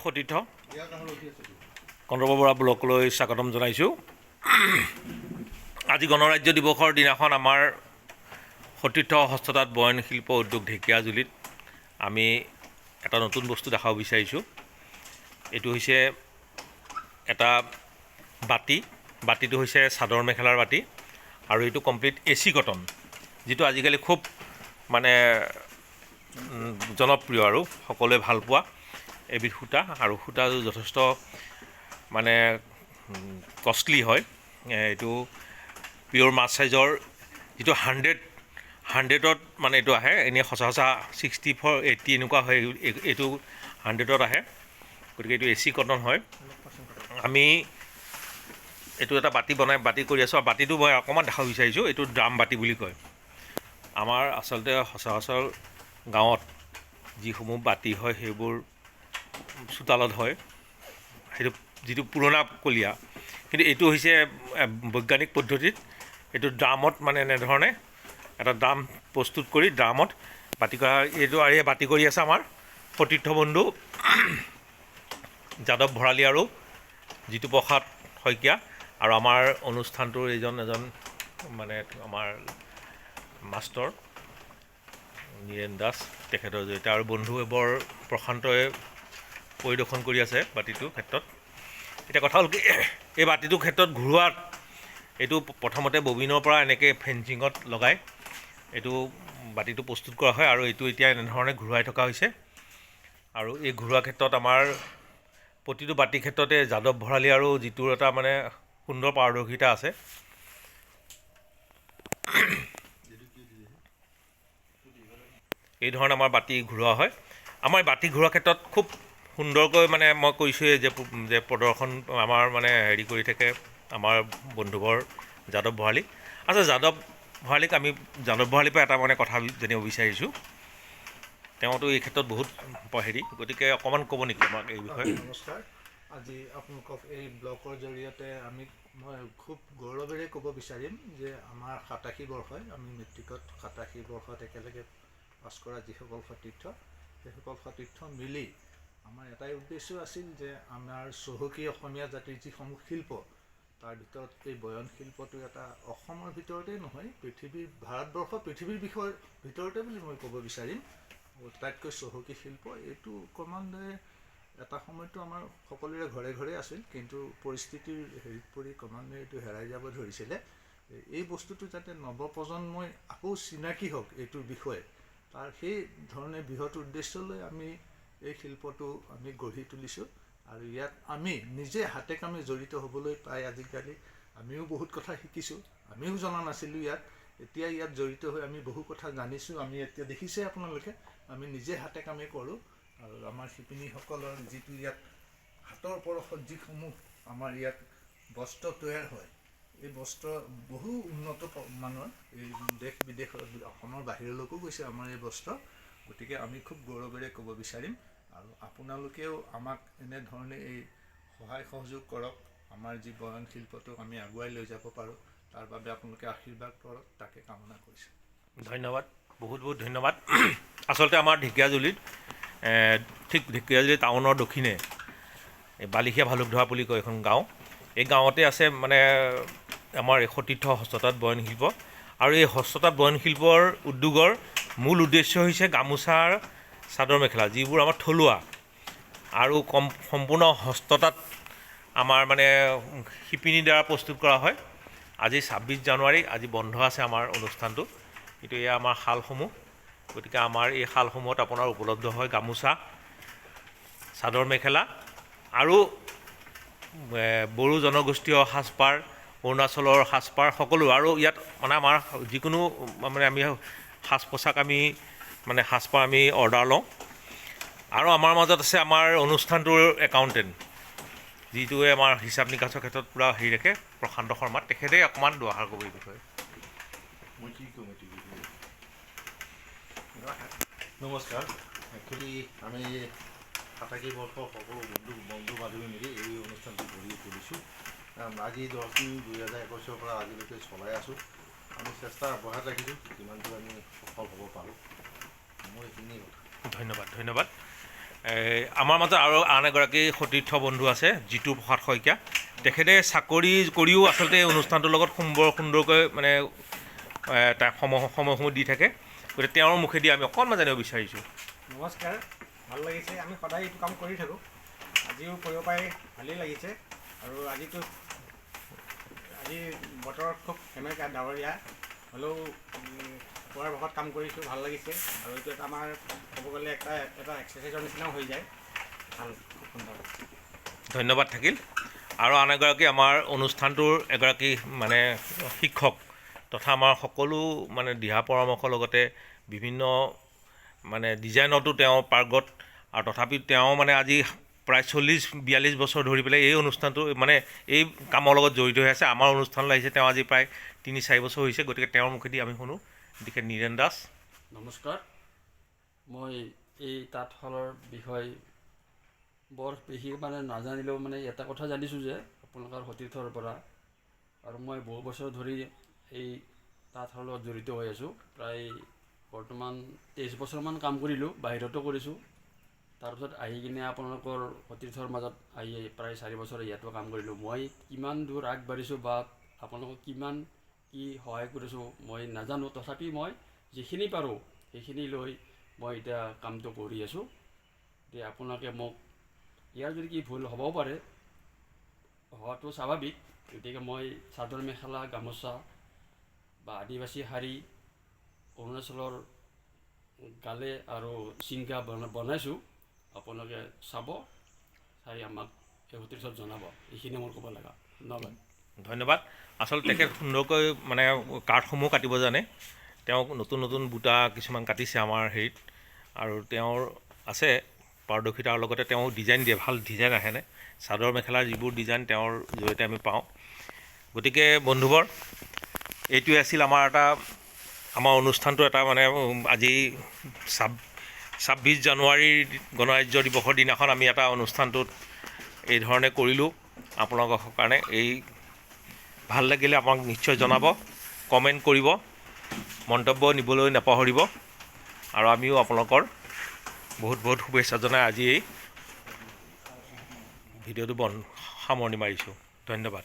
সতীৰ্থ কন্দৰ্প বৰা ব্লকলৈ স্বাগতম জনাইছোঁ। আজি গণৰাজ্য দিৱসৰ দিনাখন আমাৰ সতীৰ্থ হস্ততাঁত বয়ন শিল্প উদ্যোগ ঢেকীয়াজুলিত আমি এটা নতুন বস্তু দেখাব বিচাৰিছোঁ। এইটো হৈছে এটা বাতিটো হৈছে চাদৰ মেখেলাৰ বাতি আৰু এইটো কমপ্লিট AC কটন, যিটো আজিকালি খুব মানে জনপ্ৰিয় আৰু সকলোৱে ভাল পোৱা এবিধ সূতা, আৰু সূতাটো যথেষ্ট মানে কষ্টলি হয়। এইটো পিয়'ৰ মাছ চাইজৰ, যিটো 100ত মানে এইটো আহে, এনেই সঁচা 64, 80 এনেকুৱা হয়, এইটো 100ত আহে। গতিকে এইটো AC কটন হয়। আমি এইটো এটা বাতি কৰি আছোঁ, আৰু বাতিটো মই অকণমান দেখাব বিচাৰিছোঁ। এইটো ড্ৰাম বাতি বুলি কয়। আমাৰ আচলতে সচৰাচৰ গাঁৱত যিসমূহ বাতি হয় সেইবোৰ চোতালত হয়, সেইটো যিটো পুৰণা কলীয়া। কিন্তু এইটো হৈছে বৈজ্ঞানিক পদ্ধতিত এইটো ড্ৰামত মানে এনেধৰণে এটা ড্ৰাম প্ৰস্তুত কৰি ড্ৰামত বাতি কৰা হয়। এইটো আৰু বাতি কৰি আছে আমাৰ সতীৰ্থ বন্ধু যাদৱ ভৰালী আৰু জিতুপ্ৰসাদ শইকীয়া, আৰু আমাৰ অনুষ্ঠানটোৰ এজন মানে আমাৰ মাষ্টৰ নীৰেণ দাস, তেখেতৰ জৰিয়তে, আৰু বন্ধুৱে বৰ প্ৰশান্তই পৰিদৰ্শন কৰি আছে বাতিটোৰ ক্ষেত্ৰত। এতিয়া কথা হ'ল কি, এই বাতিটোৰ ক্ষেত্ৰত ঘূৰোৱাত এইটো প্ৰথমতে ববিনৰ পৰা এনেকৈ ফেঞ্চিঙত লগাই এইটো বাতিটো প্ৰস্তুত কৰা হয়, আৰু এইটো এতিয়া এনেধৰণে ঘূৰাই থকা হৈছে। আৰু এই ঘূৰোৱাৰ ক্ষেত্ৰত আমাৰ প্ৰতিটো বাতিৰ ক্ষেত্ৰতে যাদৱ ভৰালী আৰু জিতুৰ এটা মানে সুন্দৰ পাৰদৰ্শিতা আছে। এই ধৰণে আমাৰ বাতি ঘূৰোৱা হয়। আমাৰ বাতি ঘূৰোৱাৰ ক্ষেত্ৰত খুব সুন্দৰকৈ মানে মই কৈছোঁৱেই যে প্ৰদৰ্শন আমাৰ মানে হেৰি কৰি থাকে আমাৰ বন্ধুবৰ যাদৱ ভৰালী। আচ্ছা, যাদৱ ভৰালীৰ পৰা এটা মানে কথা জানিব বিচাৰিছোঁ। তেওঁতো এই ক্ষেত্ৰত বহুত হেৰি, গতিকে অকণমান ক'ব নেকি আমাক এই বিষয়ে? নমস্কাৰ। আজি আপোনালোকক এই ব্লগৰ জৰিয়তে মই খুব গৌৰৱেৰে ক'ব বিচাৰিম যে আমাৰ 87 বৰ্ষই, আমি মেট্ৰিকত 87 বৰ্ষত একেলগে পাছ কৰা যিসকল সতীৰ্থ, সেইসকল সতীৰ্থ মিলি আমাৰ এটাই উদ্দেশ্য আছিল যে আমাৰ চহকী অসমীয়া জাতিৰ যিসমূহ শিল্প, তাৰ ভিতৰত এই বয়ন শিল্পটো এটা অসমৰ ভিতৰতেই নহয়, ভাৰতবৰ্ষৰ পৃথিৱীৰ ভিতৰতে বুলি মই ক'ব বিচাৰিম, আটাইতকৈ চহকী শিল্প। এইটো ক্ৰমান্বয়ে এটা সময়তো আমাৰ সকলোৰে ঘৰে ঘৰে আছিল, কিন্তু পৰিস্থিতিৰ হেৰিত পৰি ক্ৰমান্বয়ে এইটো হেৰাই যাব ধৰিছিলে। এই বস্তুটো যাতে নৱপ্ৰজন্মই আকৌ চিনাকি হওক এইটোৰ বিষয়ে, তাৰ সেই ধৰণে বৃহৎ উদ্দেশ্য লৈ আমি এই শিল্পটো আমি গঢ়ি তুলিছোঁ। আৰু ইয়াত আমি নিজে হাতে কামে জড়িত হ'বলৈ পাই আজিকালি আমিও বহুত কথা শিকিছোঁ, আমিও জনা নাছিলোঁ ইয়াত। এতিয়া ইয়াত জড়িত হৈ আমি বহু কথা জানিছোঁ। আমি এতিয়া দেখিছে আপোনালোকে, আমি নিজে হাতে কামে কৰোঁ। আৰু আমাৰ শিপিনীসকলৰ যিটো ইয়াত হাতৰ পৰশত যিসমূহ আমাৰ ইয়াত বস্ত্ৰ তৈয়াৰ হয়, এই বস্ত্ৰ বহু উন্নত মানৰ, এই দেশ বিদেশৰ, অসমৰ বাহিৰলৈকো গৈছে আমাৰ এই বস্ত্ৰ। গতিকে আমি খুব গৌৰৱেৰে ক'ব বিচাৰিম, আৰু আপোনালোকেও আমাক এনেধৰণে এই সহায় সহযোগ কৰক, আমাৰ যি বয়ন শিল্পটোক আমি আগুৱাই লৈ যাব পাৰোঁ, তাৰ বাবে আপোনালোকে আশীৰ্বাদ কৰক, তাকে কামনা কৰিছোঁ। ধন্যবাদ, বহুত বহুত ধন্যবাদ। আচলতে আমাৰ ঢেকীয়াজুলিত ঠিক ঢেকীয়াজুলি টাউনৰ দক্ষিণে এই বালিখিয়া ভালুকধৰা বুলি কয় এখন গাঁও। এই গাঁৱতে আছে মানে আমাৰ এই সতীৰ্থ হস্ততাঁত বয়ন শিল্প। আৰু এই হস্ততাঁত বয়ন শিল্পৰ উদ্যোগৰ মূল উদ্দেশ্য হৈছে গামোচাৰ চাদৰ মেখেলা, যিবোৰ আমাৰ থলুৱা আৰু সম্পূৰ্ণ হস্ততাঁত আমাৰ মানে শিপিনীৰ দ্বাৰা প্ৰস্তুত কৰা হয়। আজি 26 জানুৱাৰী, আজি বন্ধ আছে আমাৰ অনুষ্ঠানটো, কিন্তু এয়া আমাৰ শালসমূহ। গতিকে আমাৰ এই শালসমূহত আপোনাৰ উপলব্ধ হয় গামোচা, চাদৰ মেখেলা, আৰু বড়ো জনগোষ্ঠীয় সাজপাৰ, অৰুণাচলৰ সাজপাৰ, সকলো। আৰু ইয়াত মানে আমাৰ যিকোনো মানে আমি সাজ পোছাক সাজপাৰ আমি অৰ্ডাৰ লওঁ। আৰু আমাৰ মাজত আছে আমাৰ অনুষ্ঠানটোৰ একাউণ্টেণ্ট, যিটোৱে আমাৰ হিচাপ নিকাচৰ ক্ষেত্ৰত পূৰা হেৰি ৰাখে, প্ৰশান্ত শৰ্মা। তেখেতে অকণমান দুআষাৰ ক'ব এই বিষয়ে। নমস্কাৰ। একচুৱেলি আমি 87 বৰ্ষৰ সকলো বন্ধু বান্ধৱী মিলি এই অনুষ্ঠানটো গঢ়ি তুলিছোঁ। আজি 10/2/2021 পৰা আজিলৈকে চলাই আছোঁ। আমি চেষ্টা অব্যাহত ৰাখিছোঁ, কিমানটো আমি সফল হ'ব পাৰোঁ। মোৰ এইখিনিয়ে কথা। ধন্যবাদ, ধন্যবাদ। আমাৰ মাজত আৰু আন এগৰাকী সতীৰ্থ বন্ধু আছে জিতু প্ৰসাদ শইকীয়া। তেখেতে চাকৰি কৰিও আচলতে এই অনুষ্ঠানটোৰ লগত সুন্দৰকৈ মানে তাৰ সময়সমূহ দি থাকে। গতিকে তেওঁৰ মুখেদি আমি অকণমান জানিব বিচাৰিছোঁ। নমস্কাৰ, ভাল লাগিছে। আমি সদায় এইটো কাম কৰি থাকোঁ, আজিও কৰিব পাই ভালেই লাগিছে। আৰু আজি বতৰ খুব সেমেকা ডাৱৰীয়া হ'লেও পুৱাৰ ভাগত কাম কৰিছোঁ, ভাল লাগিছে। আৰু এইটো এটা আমাৰ ক'ব গ'লে এটা এক্সাৰচাইজৰ নিচিনাও হৈ যায়, ভাল, খুব সুন্দৰ। ধন্যবাদ থাকিল। আৰু আন এগৰাকী আমাৰ অনুষ্ঠানটোৰ এগৰাকী মানে শিক্ষক তথা আমাৰ সকলো মানে দিহা পৰামৰ্শৰ লগতে বিভিন্ন মানে ডিজাইনতো তেওঁ পাৰ্গত। আৰু তথাপি তেওঁ মানে আজি প্ৰায় 40-42 বছৰ ধৰি পেলাই এই অনুষ্ঠানটো মানে এই কামৰ লগত জড়িত হৈ আছে। আমাৰ অনুষ্ঠানলৈ আহিছে তেওঁ আজি প্ৰায় 3-4 বছৰ হৈছে। গতিকে তেওঁৰ মুখেদি আমি শুনো। গতিকে নীৰেণ দাস। নমস্কাৰ, মই এই তাঁতশালৰ বিষয়ে বৰ বেছি মানে নাজানিলেও মানে এটা কথা জানিছোঁ যে আপোনালোকৰ সতীৰ্থৰ পৰা, আৰু মই বহু বছৰ ধৰি এই তাঁতশালৰ লগত জড়িত হৈ আছোঁ। প্ৰায় বৰ্তমান 23 বছৰমান কাম কৰিলোঁ, বাহিৰতো কৰিছোঁ। তাৰপিছত আহি কিনে আপোনালোকৰ সতীৰ্থৰ মাজত আহি প্ৰায় 4 বছৰ ইয়াতো কাম কৰিলোঁ। মই কিমান দূৰ আগবাঢ়িছোঁ বা আপোনালোকক কিমান কি সহায় কৰিছোঁ মই নাজানো, তথাপি মই যিখিনি পাৰোঁ সেইখিনি লৈ মই এতিয়া কামটো কৰি আছোঁ। এতিয়া আপোনালোকে মোক ইয়াৰ যদি কি ভুল হ'বও পাৰে, হোৱাটো স্বাভাৱিক। গতিকে মই চাদৰ মেখেলা, গামোচা বা আদিবাসী শাৰী, অৰুণাচলৰ গালে আৰু চিংকা বনাইছোঁ। আপোনালোকে চাব, চাই আমাক এই সতীৰ্থত জনাব। এইখিনি মোৰ ক'ব লগা। ধন্যবাদ। ধন্যবাদ। আচলতে তেখেত সুন্দৰকৈ মানে কাৰ্ডসমূহ কাটিব জানে। তেওঁ নতুন বুটা কিছুমান কাটিছে আমাৰ হেৰিত, আৰু তেওঁৰ আছে পাৰদৰ্শিতাৰ লগতে তেওঁ ডিজাইন দিয়ে, ভাল ডিজাইন আহেনে চাদৰ মেখেলাৰ যিবোৰ ডিজাইন তেওঁৰ জৰিয়তে আমি পাওঁ। গতিকে বন্ধুবৰ, এইটোৱে আছিল আমাৰ অনুষ্ঠানটো এটা মানে আজি 26 জানুৱাৰীৰ গণৰাজ্য দিৱসৰ দিনাখন আমি এটা অনুষ্ঠানটোত এই ধৰণে কৰিলোঁ আপোনালোকৰ কাৰণে। এই ভাল লাগিলে আপোনাক নিশ্চয় জনাব, কমেণ্ট কৰিব, মন্তব্য নিবলৈ নাপাহৰিব। আৰু আমিও আপোনালোকৰ বহুত শুভেচ্ছা জনাই আজি এই ভিডিঅ'টো সামৰণি মাৰিছোঁ। ধন্যবাদ।